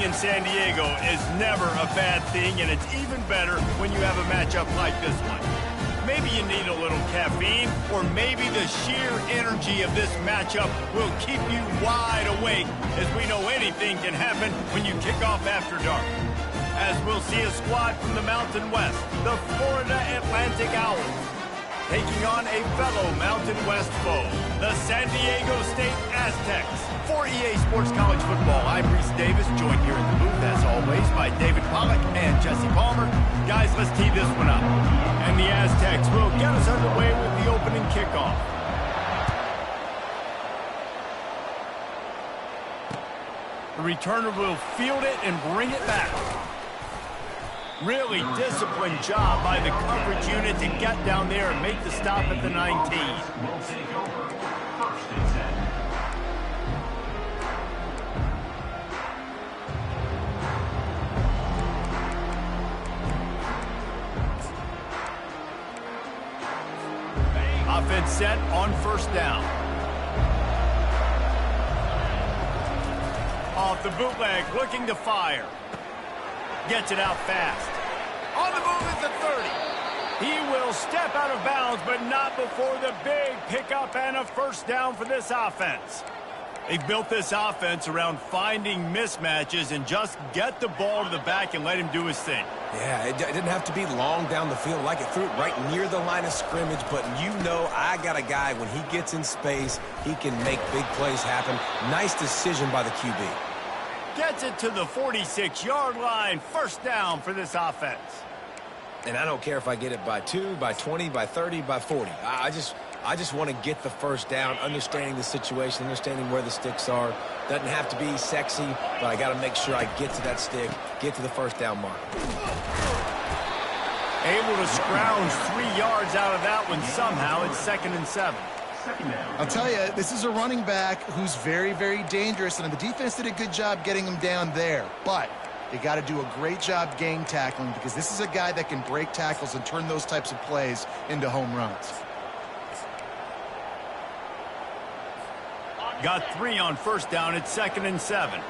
being in San Diego is never a bad thing, and it's even better when you have a matchup like this one. Maybe you need a little caffeine, or maybe the sheer energy of this matchup will keep you wide awake, as we know anything can happen when you kick off after dark. As we'll see a squad from the Mountain West, the Florida Atlantic Owls, taking on a fellow Mountain West foe, the San Diego State Aztecs. For EA Sports College Football, I'm Reese Davis, joined here in the booth, as always, by David Pollack and Jesse Palmer. Guys, let's tee this one up. And the Aztecs will get us underway with the opening kickoff. The returner will field it and bring it back. Really disciplined job by the coverage unit to get down there and make the stop at the 19. Offense set on first down. Off the bootleg, looking to fire. Gets it out fast. On the move is the 30. He will step out of bounds, but not before the big pickup and a first down for this offense. They've built this offense around finding mismatches and just get the ball to the back and let him do his thing. Yeah, it didn't have to be long down the field. Like it threw it right near the line of scrimmage, but you know I got a guy, when he gets in space, he can make big plays happen. Nice decision by the QB. Gets it to the 46-yard line. First down for this offense. And I don't care if I get it by 2, by 20, by 30, by 40. I just want to get the first down, understanding the situation, understanding where the sticks are. Doesn't have to be sexy, but I got to make sure I get to that stick, get to the first down mark. Able to scrounge 3 yards out of that one somehow. It's 2nd and 7. I'll tell you, this is a running back who's very, very dangerous, and the defense did a good job getting him down there. But they got to do a great job gang tackling, because this is a guy that can break tackles and turn those types of plays into home runs. Got 3 on first down. It's 2nd and 7.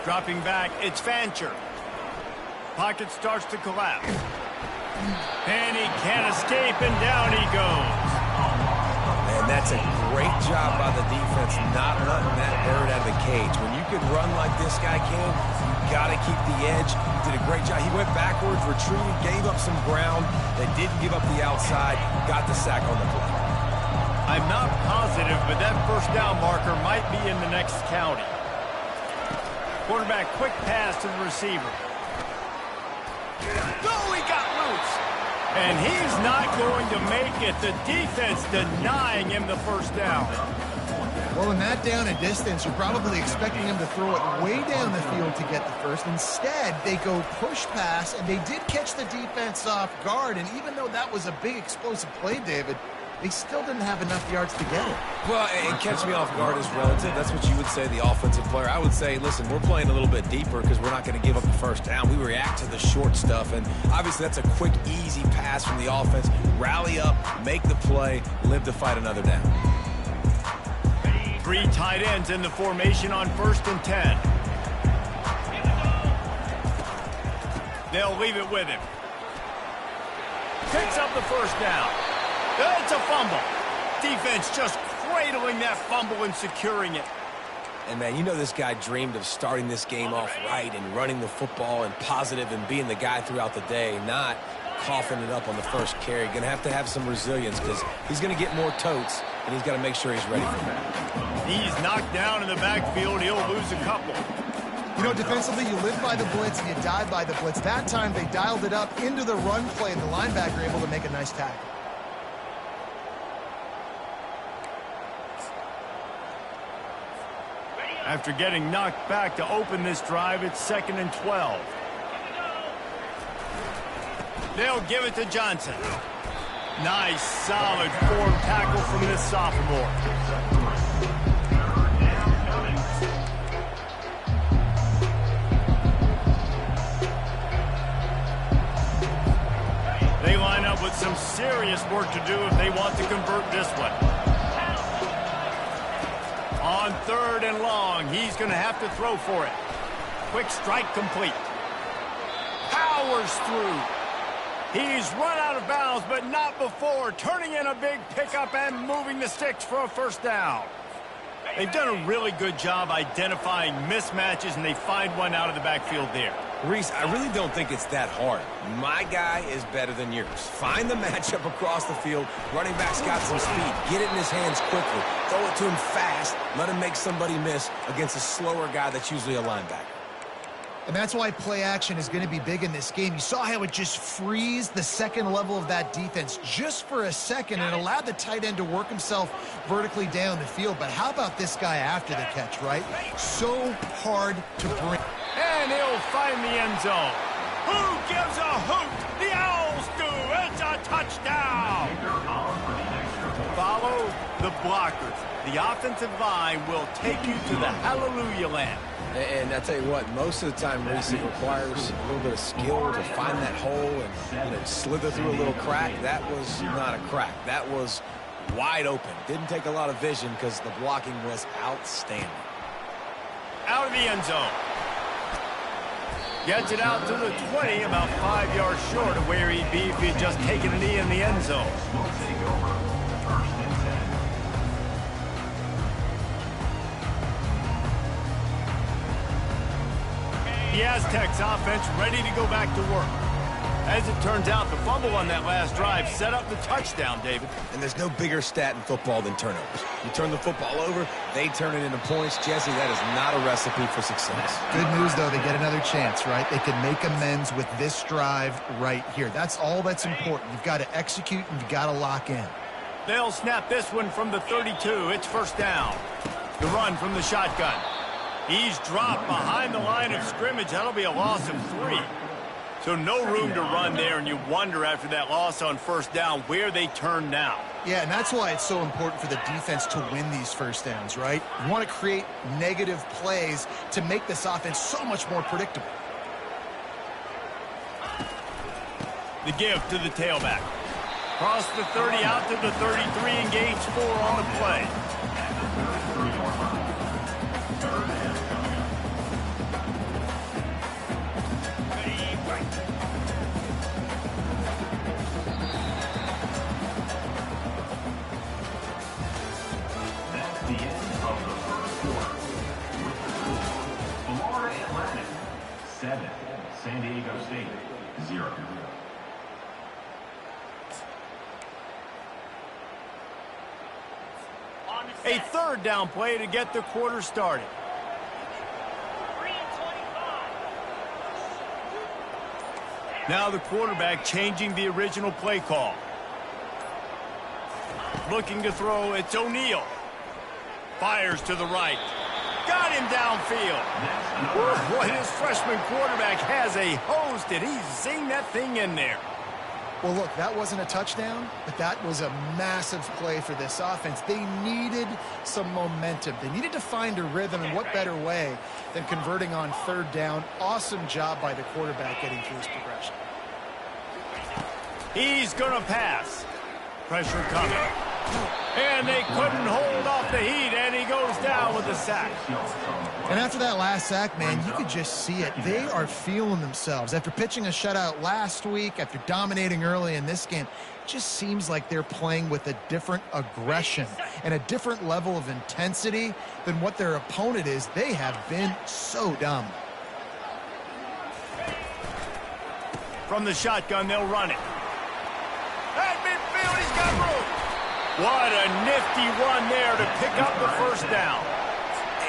Dropping back, it's Fancher. Pocket starts to collapse. And he can't escape, and down he goes. And that's a great job by the defense, not letting that bird out of the cage. When you can run like this guy can, you got to keep the edge. He did a great job. He went backwards, retreated, gave up some ground. They didn't give up the outside, got the sack on the play. I'm not positive, but that first down marker might be in the next county. Quarterback, quick pass to the receiver. Oh, he got loose. And he's not going to make it. The defense denying him the first down. Well, in that down and distance, you're probably expecting him to throw it way down the field to get the first. Instead, they go push pass, and they did catch the defense off guard. And even though that was a big explosive play, David, they still didn't have enough yards to get it. Well, and catch me off guard is relative. That's what you would say, the offensive player. I would say, listen, we're playing a little bit deeper because we're not going to give up the first down. We react to the short stuff, and obviously that's a quick, easy pass from the offense. Rally up, make the play, live to fight another down. 3 tight ends in the formation on 1st and 10. They'll leave it with him. Picks up the first down. It's a fumble. Defense just cradling that fumble and securing it. And, man, you know this guy dreamed of starting this game off right and running the football and positive and being the guy throughout the day, not coughing it up on the first carry. Going to have some resilience because he's going to get more totes, and he's got to make sure he's ready for that. He's knocked down in the backfield. He'll lose a couple. You know, defensively, you live by the blitz and you die by the blitz. That time, they dialed it up into the run play, and the linebacker able to make a nice tackle. After getting knocked back to open this drive, it's 2nd and 12. They'll give it to Johnson. Nice, solid form tackle from this sophomore. They line up with some serious work to do if they want to convert this one. On 3rd and long, he's going to have to throw for it. Quick strike complete. Powers through. He's run out of bounds, but not before turning in a big pickup and moving the sticks for a first down. They've done a really good job identifying mismatches, and they find one out of the backfield there. Reese, I really don't think it's that hard. My guy is better than yours. Find the matchup across the field. Running back's got some speed. Get it in his hands quickly. Throw it to him fast. Let him make somebody miss against a slower guy that's usually a linebacker. And that's why play action is going to be big in this game. You saw how it just frees the second level of that defense just for a second and allowed the tight end to work himself vertically down the field. But how about this guy after the catch, right? So hard to bring. And he'll find the end zone. Who gives a hoot? The Owls do. It's a touchdown. Follow the blockers. The offensive line will take you to the hallelujah land. And I tell you what, most of the time, Reese, it requires a little bit of skill to find that hole and slither through a little crack. That was not a crack. That was wide open. Didn't take a lot of vision because the blocking was outstanding. Out of the end zone. Gets it out to the 20, about 5 yards short of where he'd be if he'd just taken a knee in the end zone. The Aztecs offense ready to go back to work. As it turns out, the fumble on that last drive set up the touchdown, David. And there's no bigger stat in football than turnovers. You turn the football over, they turn it into points. Jesse, that is not a recipe for success. Good news, though, they get another chance, right? They can make amends with this drive right here. That's all that's important. You've got to execute and you've got to lock in. They'll snap this one from the 32. It's first down. The run from the shotgun. He's dropped behind the line of scrimmage. That'll be a loss of 3. So no room to run there, and you wonder after that loss on first down where they turn now. Yeah, and that's why it's so important for the defense to win these first downs, right? You want to create negative plays to make this offense so much more predictable. The give to the tailback. Cross the 30 out to the 33, engage 4 on the play. San Diego State, 0. A third down play to get the quarter started. Now the quarterback changing the original play call. Looking to throw, it's O'Neal. Fires to the right. Got him downfield. Boy, his freshman quarterback has a hose. Did he zing that thing in there? Well, look, that wasn't a touchdown, but that was a massive play for this offense. They needed some momentum. They needed to find a rhythm, and what better way than converting on third down. Awesome job by the quarterback getting through his progression. He's going to pass. Pressure coming. And they couldn't hold off the heat, and he goes down with a sack. And after that last sack, man, you could just see it. They are feeling themselves. After pitching a shutout last week, after dominating early in this game, it just seems like they're playing with a different aggression and a different level of intensity than what their opponent is. They have been so dumb. From the shotgun, they'll run it. At midfield, he's got room. What a nifty run there to pick up the first down.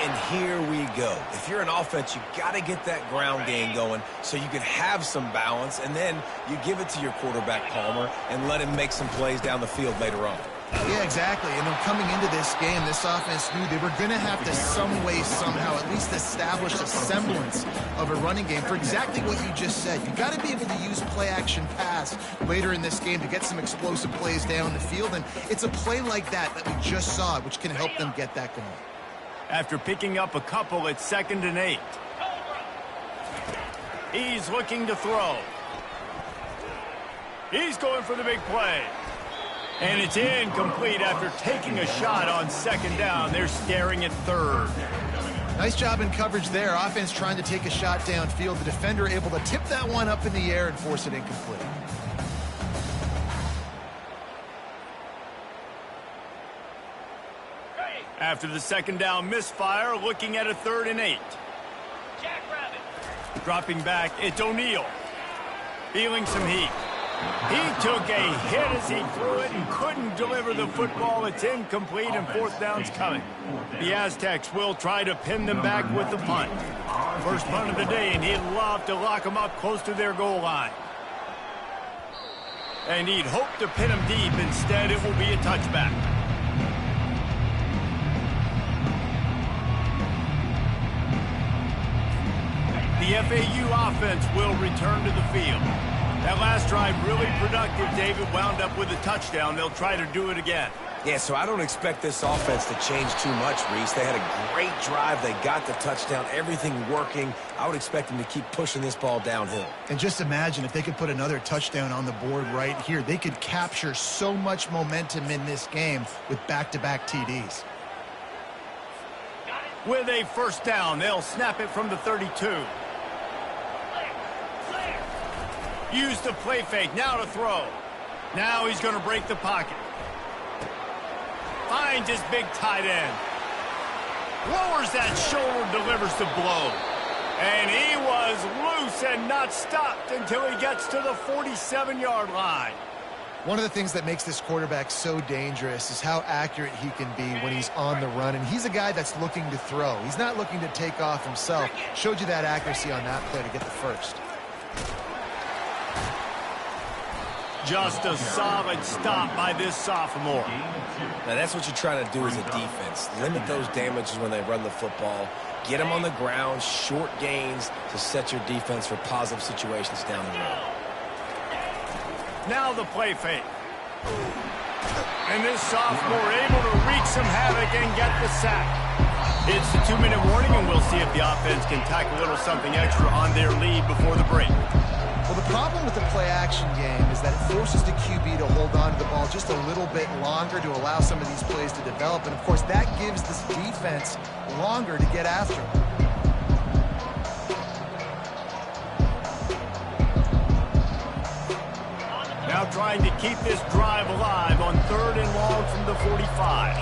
And here we go. If you're an offense, you got to get that ground game going so you can have some balance, and then you give it to your quarterback, Palmer, and let him make some plays down the field later on. Yeah, exactly. And then coming into this game, this offense knew they were going to have to some way, somehow, at least establish a semblance of a running game for exactly what you just said. You got to be able to use play-action pass later in this game to get some explosive plays down the field, and it's a play like that that we just saw, which can help them get that going. After picking up a couple, it's 2nd and 8. He's looking to throw. He's going for the big play. And it's incomplete after taking a shot on second down. They're staring at third. Nice job in coverage there. Offense trying to take a shot downfield. The defender able to tip that one up in the air and force it incomplete. After the second down misfire, looking at a 3rd and 8. Dropping back, it's O'Neal. Feeling some heat. He took a hit as he threw it and couldn't deliver the football. It's incomplete and 4th down's coming. The Aztecs will try to pin them back with the punt. First punt of the day, and he'd love to lock them up close to their goal line. And he'd hope to pin them deep. Instead, it will be a touchback. The FAU offense will return to the field. That last drive really productive. David wound up with a touchdown. They'll try to do it again. Yeah, so I don't expect this offense to change too much, Reese. They had a great drive. They got the touchdown. Everything working. I would expect them to keep pushing this ball downhill. And just imagine if they could put another touchdown on the board right here. They could capture so much momentum in this game with back-to-back TDs. With a first down, they'll snap it from the 32. Use the play fake, now to throw. Now he's going to break the pocket. Finds his big tight end. Lowers that shoulder, delivers the blow. And he was loose and not stopped until he gets to the 47-yard line. One of the things that makes this quarterback so dangerous is how accurate he can be when he's on the run. And he's a guy that's looking to throw. He's not looking to take off himself. Showed you that accuracy on that play to get the first. Just a solid stop by this sophomore. Now, that's what you're trying to do as a defense. Limit those damages when they run the football. Get them on the ground, short gains to set your defense for positive situations down the road. Now the play fake. And this sophomore able to wreak some havoc and get the sack. It's the 2-minute warning, and we'll see if the offense can tack a little something extra on their lead before the break. Well, the problem with the play-action game is that it forces the QB to hold on to the ball just a little bit longer to allow some of these plays to develop. And, of course, that gives this defense longer to get after them. Now trying to keep this drive alive on 3rd and long from the 45.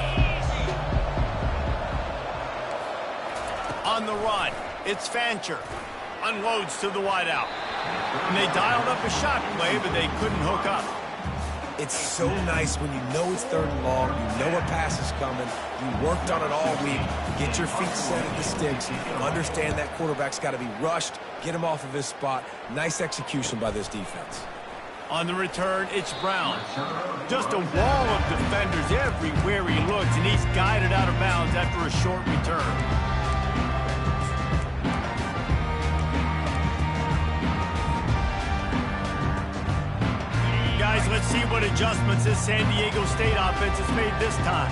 On the run, it's Fancher. Unloads to the wideout. And they dialed up a shot play, but they couldn't hook up. It's so nice when you know it's 3rd and long, you know a pass is coming, you worked on it all week, get your feet set at the sticks, understand that quarterback's got to be rushed, get him off of his spot. Nice execution by this defense. On the return, it's Brown. Just a wall of defenders everywhere he looks, and he's guided out of bounds after a short return. Guys, let's see what adjustments this San Diego State offense has made this time.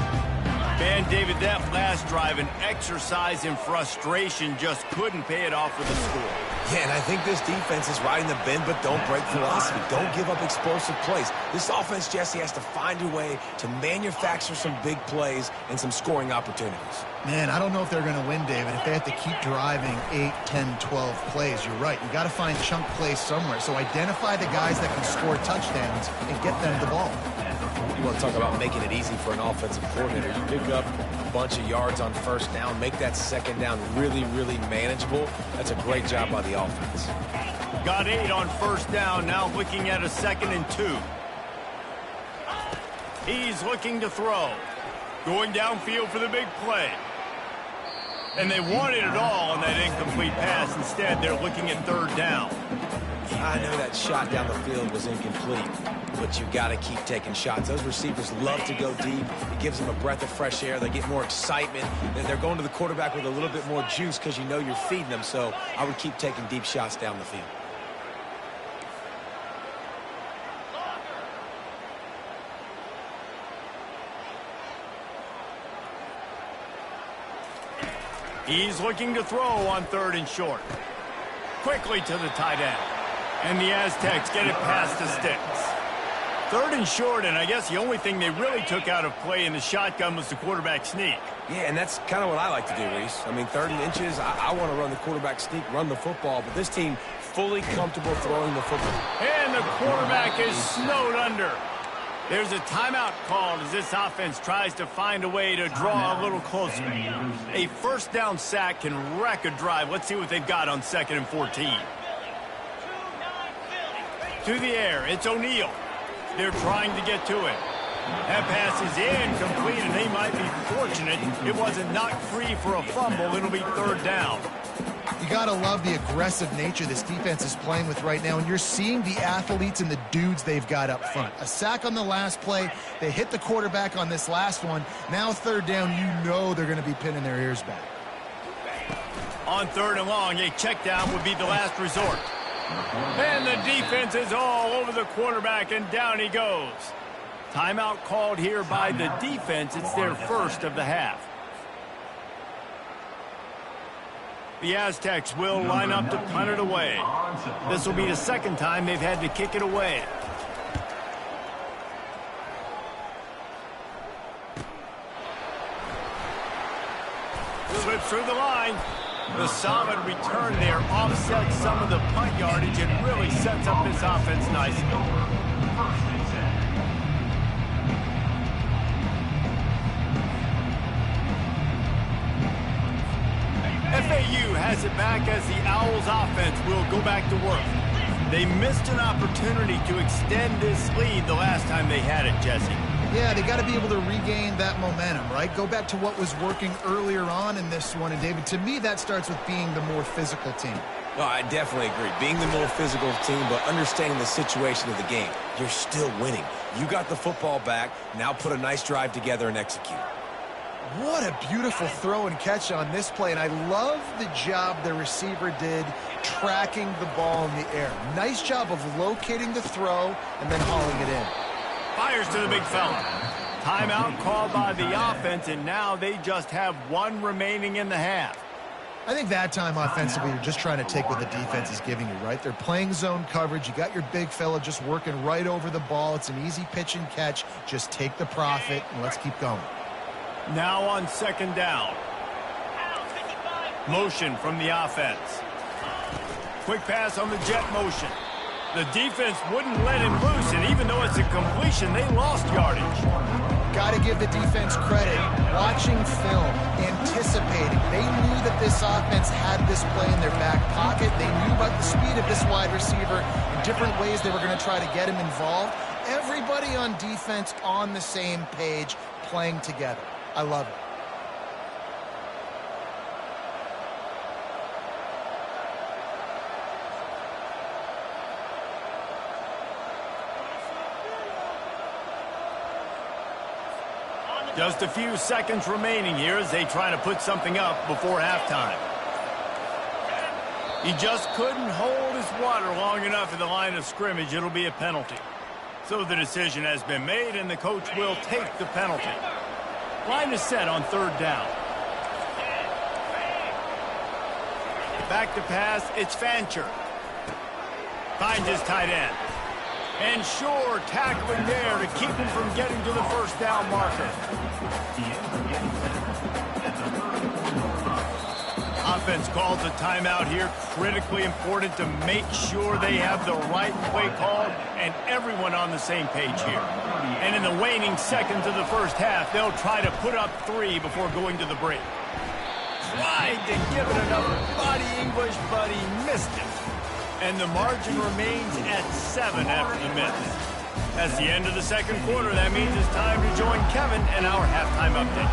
Man, David, that last drive, an exercise in frustration, just couldn't pay it off with a score. Yeah, and I think this defense is riding the bend but don't break philosophy. Don't give up explosive plays. This offense, Jesse, has to find a way to manufacture some big plays and some scoring opportunities. Man, I don't know if they're going to win, David, if they have to keep driving 8, 10, 12 plays. You're right. You got to find chunk plays somewhere. So identify the guys that can score touchdowns and get them the ball. You want to talk about making it easy for an offensive coordinator. You pick up a bunch of yards on first down, make that second down really, really manageable. That's a great job by the offense. Got 8 on first down, now looking at a 2nd and 2. He's looking to throw. Going downfield for the big play. And they wanted it all on that incomplete pass. Instead, they're looking at 3rd down. I know that shot down the field was incomplete, but you got to keep taking shots. Those receivers love to go deep. It gives them a breath of fresh air. They get more excitement. They're going to the quarterback with a little bit more juice because you know you're feeding them. So I would keep taking deep shots down the field. He's looking to throw on 3rd and short. Quickly to the tight end. And the Aztecs get it past the sticks. 3rd and short, and I guess the only thing they really took out of play in the shotgun was the quarterback sneak. Yeah, and that's kind of what I like to do, Reese. I mean, 3rd and inches, I want to run the quarterback sneak, run the football, but this team fully comfortable throwing the football. And the quarterback is snowed under. There's a timeout called as this offense tries to find a way to draw a little closer. A 1st down sack can wreck a drive. Let's see what they've got on 2nd and 14. To the air, it's O'Neal. They're trying to get to it. That pass is incomplete, and they might be fortunate it wasn't knocked free for a fumble. It'll be 3rd down. You got to love the aggressive nature this defense is playing with right now, and you're seeing the athletes and the dudes they've got up front. A sack on the last play. They hit the quarterback on this last one. Now 3rd down, you know they're going to be pinning their ears back. On 3rd and long, a check down would be the last resort. And the defense is all over the quarterback, and down he goes. Timeout called here by the defense. It's their 1st of the half. The Aztecs will line up to punt it away. This will be the 2nd time they've had to kick it away. Slips through the line. The solid return there offsets some of the punt yardage and really sets up this offense nicely. FAU has it back as the Owls offense will go back to work. They missed an opportunity to extend this lead the last time they had it, Jesse. Yeah, they got to be able to regain that momentum, right? Go back to what was working earlier on in this one. And, David, to me, that starts with being the more physical team. No, I definitely agree. Being the more physical team, but understanding the situation of the game. You're still winning. You got the football back. Now put a nice drive together and execute. What a beautiful throw and catch on this play. And I love the job the receiver did tracking the ball in the air. Nice job of locating the throw and then hauling it in. Fires to the big fella. Timeout called by the offense, and now they just have 1 remaining in the half. I think that time offensively, you're just trying to take what the defense is giving you, right? They're playing zone coverage. You got your big fella just working right over the ball. It's an easy pitch and catch. Just take the profit, and let's keep going. Now on 2nd down. Motion from the offense. Quick pass on the jet motion. The defense wouldn't let him loose, and even though it's a completion, they lost yardage. Got to give the defense credit. Watching film, anticipating. They knew that this offense had this play in their back pocket. They knew about the speed of this wide receiver and different ways they were going to try to get him involved. Everybody on defense on the same page, playing together. I love it. Just a few seconds remaining here as they try to put something up before halftime. He just couldn't hold his water long enough at the line of scrimmage. It'll be a penalty. So the decision has been made, and the coach will take the penalty. Line is set on 3rd down. Back to pass, it's Fancher. Finds his tight end. And Shore tackling there to keep him from getting to the 1st down marker. Offense calls a timeout here. Critically important to make sure they have the right play called and everyone on the same page here. And in the waning seconds of the 1st half, they'll try to put up 3 before going to the break. Tried to give it enough body English, but he missed it. And the margin remains at 7 after the miss. That's the end of the 2nd quarter. That means it's time to join Kevin and our halftime update.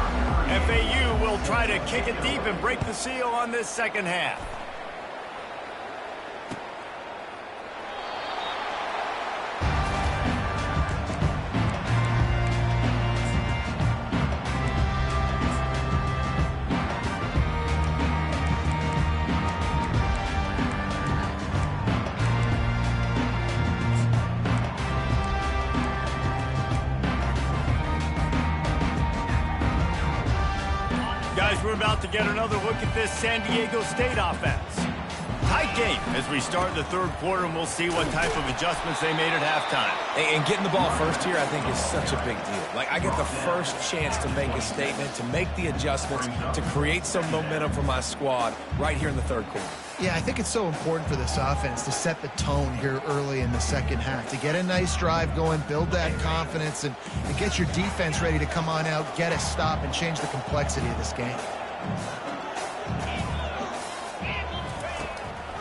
FAU will try to kick it deep and break the seal on this 2nd half. Guys, we're about to get another look at this San Diego State offense. Tight tight game as we start the third quarter, and we'll see what type of adjustments they made at halftime. And getting the ball first here, I think, is such a big deal. Like, I get the first chance to make a statement, to make the adjustments, to create some momentum for my squad right here in the third quarter. Yeah, I think it's so important for this offense to set the tone here early in the second half, to get a nice drive going, build that confidence, and get your defense ready to come on out, get a stop, and change the complexity of this game.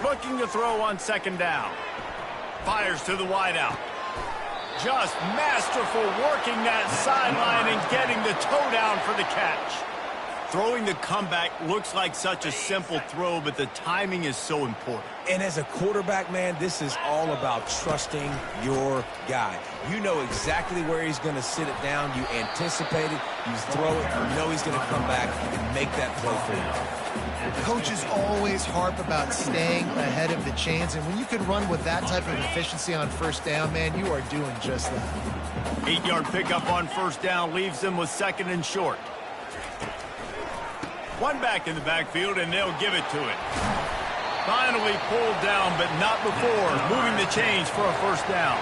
Looking to throw on second down. Fires to the wideout. Just masterful working that sideline and getting the toe down for the catch. Throwing the comeback looks like such a simple throw, but the timing is so important. And as a quarterback, man, this is all about trusting your guy. You know exactly where he's going to sit it down. You anticipate it. You throw it. You know he's going to come back and make that play for you. Coaches always harp about staying ahead of the chains, and when you can run with that type of efficiency on first down, man, you are doing just that. 8-yard pickup on first down leaves them with second and short. One back in the backfield, and they'll give it to it. Finally pulled down, but not before moving the chains for a first down.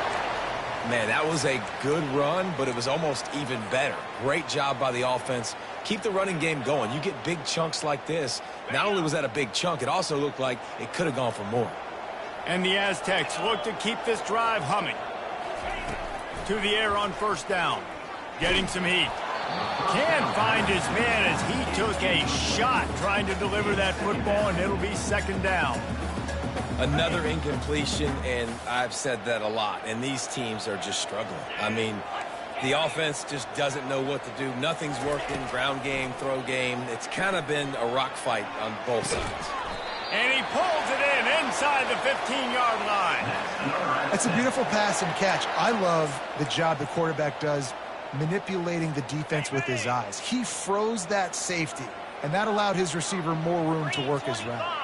Man, that was a good run, but it was almost even better. Great job by the offense. Keep the running game going. You get big chunks like this. Not only was that a big chunk, it also looked like it could have gone for more. And the Aztecs look to keep this drive humming. To the air on first down. Getting some heat. Can't find his man as he took a shot trying to deliver that football, and it'll be second down. Another incompletion, and I've said that a lot, and these teams are just struggling. I mean, the offense just doesn't know what to do. Nothing's working, ground game, throw game. It's kind of been a rock fight on both sides. And he pulls it in inside the 15-yard line. It's a beautiful pass and catch. I love the job the quarterback does manipulating the defense with his eyes. He froze that safety, and that allowed his receiver more room to work his route.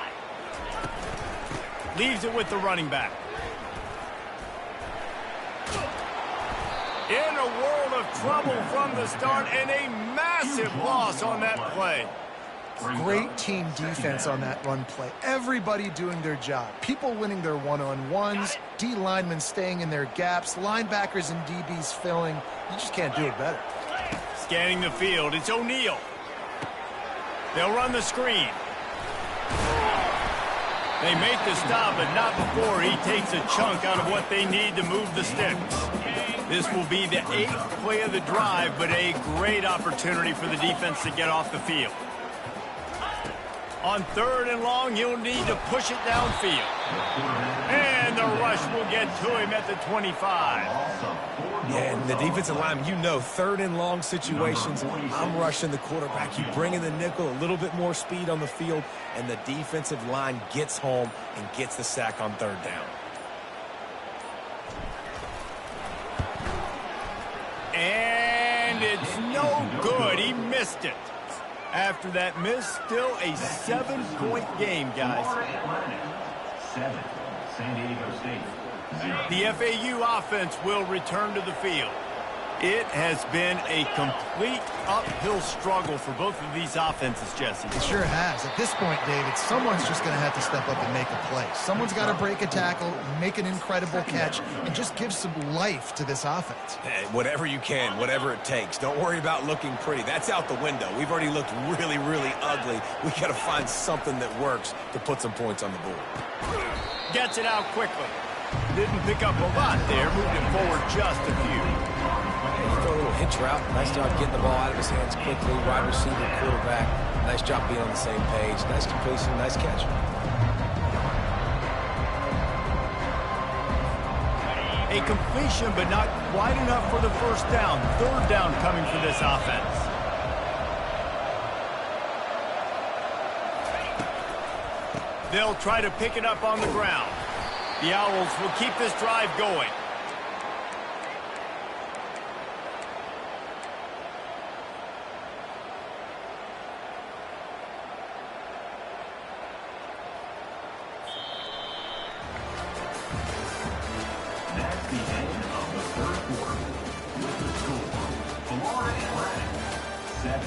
Leaves it with the running back. In a world of trouble from the start, and a massive loss on that play. Great team defense on that run play. Everybody doing their job. People winning their one-on-ones, D linemen staying in their gaps, linebackers and DBs filling. You just can't do it better. Scanning the field, it's O'Neal. They'll run the screen. They make the stop, but not before he takes a chunk out of what they need to move the sticks. This will be the 8th play of the drive, but a great opportunity for the defense to get off the field. On third and long, he'll need to push it downfield. And the rush will get to him at the 25. Yeah, and the defensive line, you know, third and long situations, I'm rushing the quarterback. You bring in the nickel, a little bit more speed on the field, and the defensive line gets home and gets the sack on third down. And it's no good. He missed it. After that miss, still a 7-point game, guys. 7, San Diego State, 0. The FAU offense will return to the field. It has been a complete uphill struggle for both of these offenses, Jesse. It sure has. At this point, David, someone's just going to have to step up and make a play. Someone's got to break a tackle, make an incredible catch, and just give some life to this offense. Hey, whatever you can, whatever it takes. Don't worry about looking pretty. That's out the window. We've already looked really, really ugly. We got to find something that works to put some points on the board. Gets it out quickly. Didn't pick up a lot there, moved it forward just a few. Throw a little hitch route. Nice job getting the ball out of his hands quickly. Wide receiver, quarterback. Nice job being on the same page. Nice completion, nice catch. A completion, but not quite enough for the first down. Third down coming for this offense. They'll try to pick it up on the ground. The Owls will keep this drive going. That's the end of the third quarter. With the score, Florida Atlantic, 7,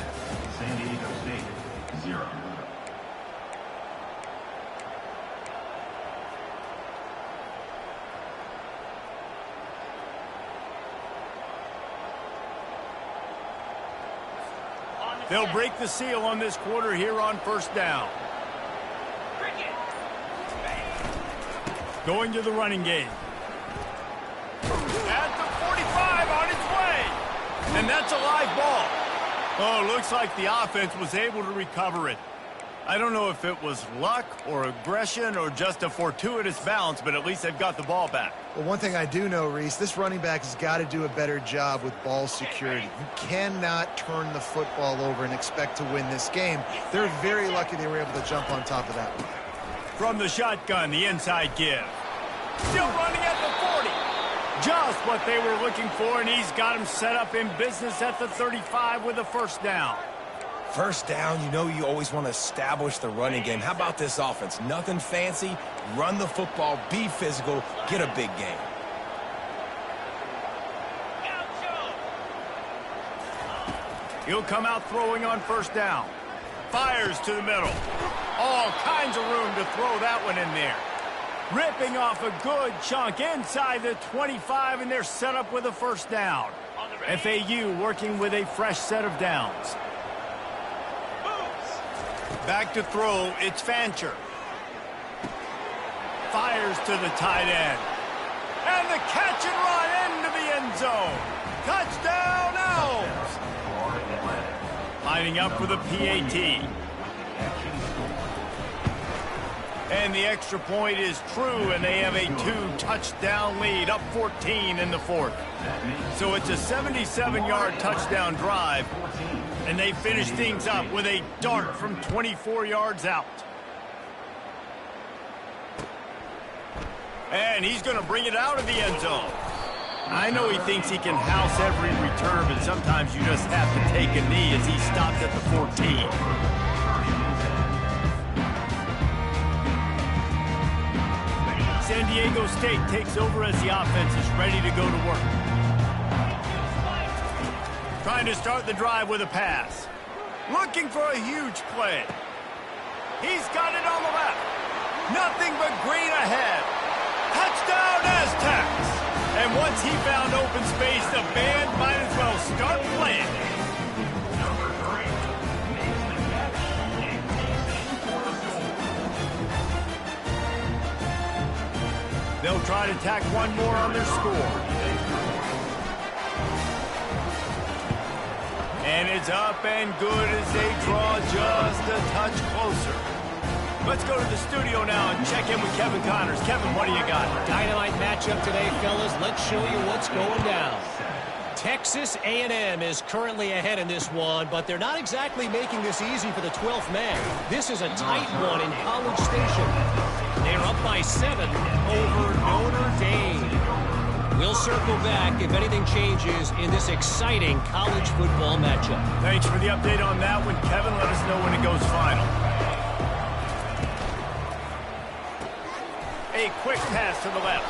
San Diego State, 0. They'll break the seal on this quarter here on first down. Going to the running game. At the 45 on its way. And that's a live ball. Oh, looks like the offense was able to recover it. I don't know if it was luck or aggression or just a fortuitous bounce, but at least they've got the ball back. Well, one thing I do know, Reese, this running back has got to do a better job with ball security. You cannot turn the football over and expect to win this game. They're very lucky they were able to jump on top of that one. From the shotgun, the inside give. Still running at the 40. Just what they were looking for, and he's got him set up in business at the 35 with a first down. First down, you know you always want to establish the running game. How about this offense? Nothing fancy. Run the football, be physical, get a big gain. He'll come out throwing on first down. Fires to the middle. All kinds of room to throw that one in there. Ripping off a good chunk inside the 25, and they're set up with a first down. FAU working with a fresh set of downs. Back to throw, it's Fancher. Fires to the tight end. And the catch and run into the end zone. Touchdown, Owls! Lining up for the PAT. And the extra point is true, and they have a 2-touchdown lead, up 14 in the fourth. So it's a 77-yard touchdown drive, and they finish things up with a dart from 24 yards out. And he's going to bring it out of the end zone. I know he thinks he can house every return, but sometimes you just have to take a knee as he stopped at the 14. San Diego State takes over as the offense is ready to go to work. Trying to start the drive with a pass. Looking for a huge play. He's got it on the left. Nothing but green ahead. Touchdown Aztecs! And once he found open space, the band might as well start playing. They'll try to tack one more on their score. And it's up and good as they draw just a touch closer. Let's go to the studio now and check in with Kevin Connors. Kevin, what do you got? Dynamite matchup today, fellas. Let's show you what's going down. Texas A&M is currently ahead in this one, but they're not exactly making this easy for the 12th man. This is a tight one in College Station. They're up by 7 over Notre Dame. We'll circle back if anything changes in this exciting college football matchup. Thanks for the update on that one, Kevin. Let us know when it goes final. A quick pass to the left.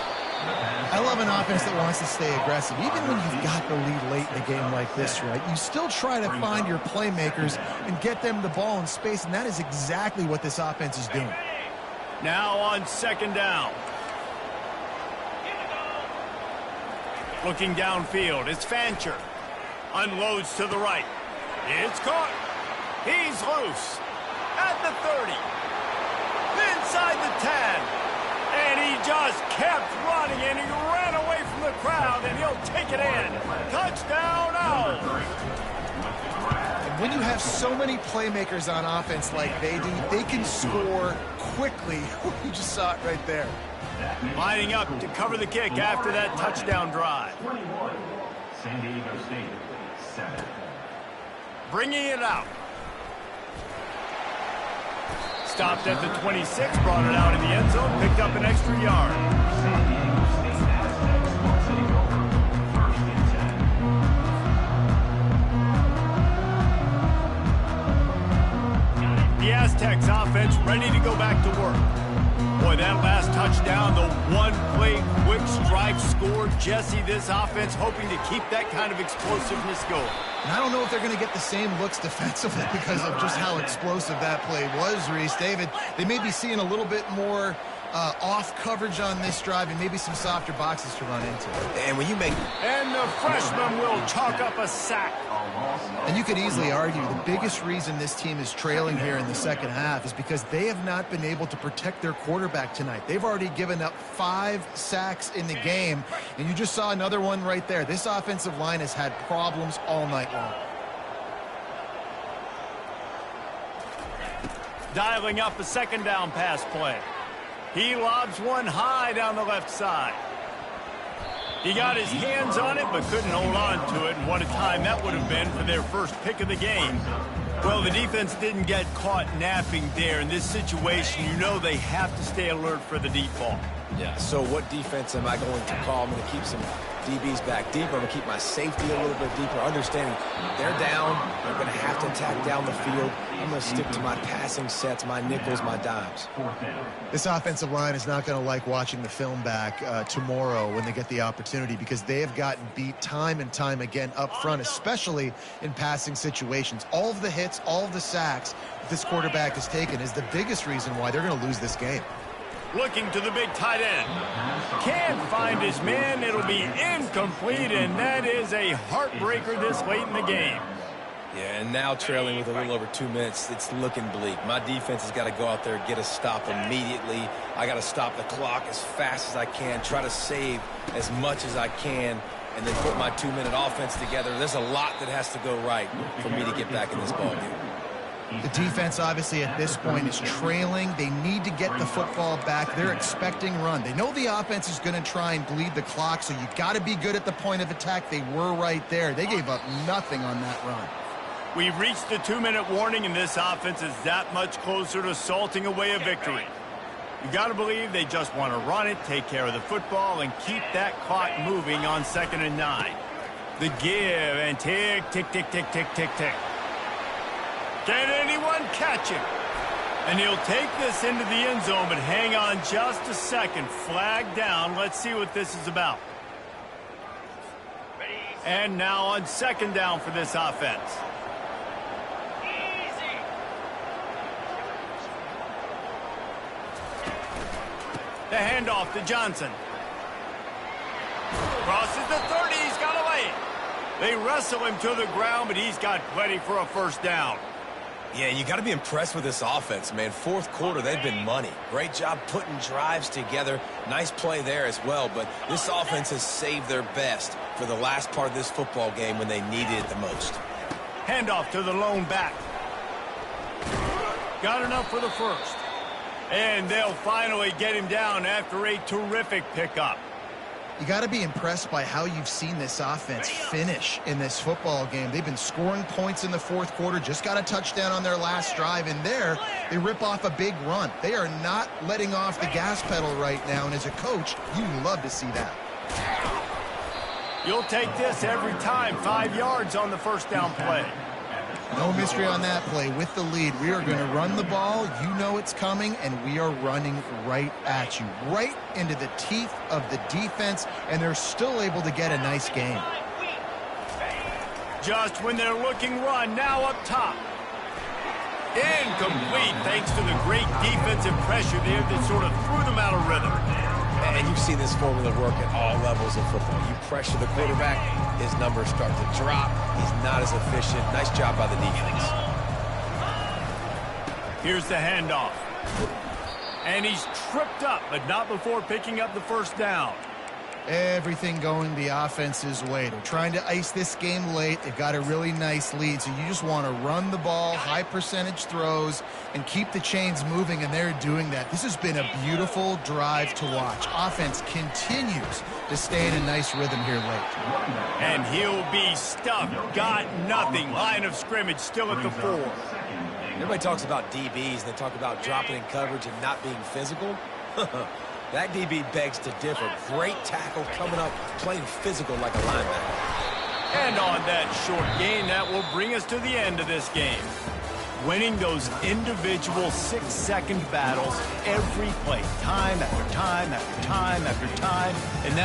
I love an offense that wants to stay aggressive. Even when you've got the lead late in a game like this, right, you still try to find your playmakers and get them the ball in space, and that is exactly what this offense is doing. Now on second down. Looking downfield, it's Fancher. Unloads to the right. It's caught. He's loose. At the 30. Inside the 10. And he just kept running, and he ran away from the crowd, and he'll take it in. Touchdown, Owls. When you have so many playmakers on offense like they do, they can score quickly. You just saw it right there. Lining up to cover the kick after that touchdown drive. 21, San Diego State, 7. Bringing it out. Stopped at the 26, brought it out in the end zone, picked up an extra yard. San Diego State Aztecs once take over, 1st and 10. The Aztecs offense ready to go back to work. Boy, that last touchdown, the one-play quick strike score. Jesse, this offense hoping to keep that kind of explosiveness going. And I don't know if they're going to get the same looks defensively because of just how explosive that play was, Reese. David, they may be seeing a little bit more off coverage on this drive and maybe some softer boxes to run into. And when you make... And the freshman will chalk up a sack. And you could easily argue the biggest reason this team is trailing here in the second half is because they have not been able to protect their quarterback tonight. They've already given up 5 sacks in the game, and you just saw another one right there. This offensive line has had problems all night long. Dialing up a second down pass play. He lobs one high down the left side. He got his hands on it, but couldn't hold on to it, and what a time that would have been for their first pick of the game. Well, the defense didn't get caught napping there. In this situation, you know they have to stay alert for the deep ball. Yeah, so what defense am I going to call? I'm going to keep some DBs back deeper. I'm going to keep my safety a little bit deeper, understanding they're down. They're going to have to attack down the field. I'm going to stick to my passing sets, my nickels, my dimes. This offensive line is not going to like watching the film back tomorrow when they get the opportunity, because they have gotten beat time and time again up front, especially in passing situations. All of the hits, all of the sacks that this quarterback has taken is the biggest reason why they're going to lose this game. Looking to the big tight end. Can't find his man. It'll be incomplete, and that is a heartbreaker this late in the game. Yeah, and now trailing with a little over 2 minutes, it's looking bleak. My defense has got to go out there and get a stop immediately. I got to stop the clock as fast as I can, try to save as much as I can, and then put my 2-minute offense together. There's a lot that has to go right for me to get back in this ballgame. The defense, obviously, at this point is trailing. They need to get the football back. They're expecting run. They know the offense is going to try and bleed the clock, so you got to be good at the point of attack. They were right there. They gave up nothing on that run. We've reached the 2-minute warning, and this offense is that much closer to salting away a victory. You got to believe they just want to run it, take care of the football, and keep that clock moving on 2nd and 9. The give and tick, tick, tick, tick, tick, tick, tick. Can anyone catch him? And he'll take this into the end zone, but hang on just a second. Flag down. Let's see what this is about. And now on 2nd down for this offense. The handoff to Johnson. Crosses the 30. He's got away. They wrestle him to the ground, but he's got plenty for a first down. Yeah, you got to be impressed with this offense, man. 4th quarter, they've been money. Great job putting drives together. Nice play there as well, but this offense has saved their best for the last part of this football game when they needed it the most. Handoff to the lone back. Got enough for the first. And they'll finally get him down after a terrific pickup. You got to be impressed by how you've seen this offense finish in this football game. They've been scoring points in the 4th quarter, just got a touchdown on their last drive, and there they rip off a big run. They are not letting off the gas pedal right now, and as a coach, you love to see that. You'll take this every time. 5 yards on the first down play. No mystery on that play. With the lead, we are going to run the ball. You know it's coming, and we are running right at you, right into the teeth of the defense, and they're still able to get a nice game. Just when they're looking run, now up top. Incomplete, thanks to the great defensive pressure there that sort of threw them out of rhythm. And you've seen this formula work at all levels of football. You pressure the quarterback, his numbers start to drop. He's not as efficient. Nice job by the defense. Here's the handoff. And he's tripped up, but not before picking up the first down. Everything going the offense's way. They're trying to ice this game late. They've got a really nice lead, so you just want to run the ball, high percentage throws, and keep the chains moving, and they're doing that. This has been a beautiful drive to watch. Offense continues to stay in a nice rhythm here late. And he'll be stuffed. Got nothing. Line of scrimmage still at the 4. Everybody talks about DBs, and they talk about dropping in coverage and not being physical. That DB begs to differ. Great tackle coming up, playing physical like a linebacker. And on that short gain, that will bring us to the end of this game. Winning those individual 6-second battles every play, time after time after time after time. And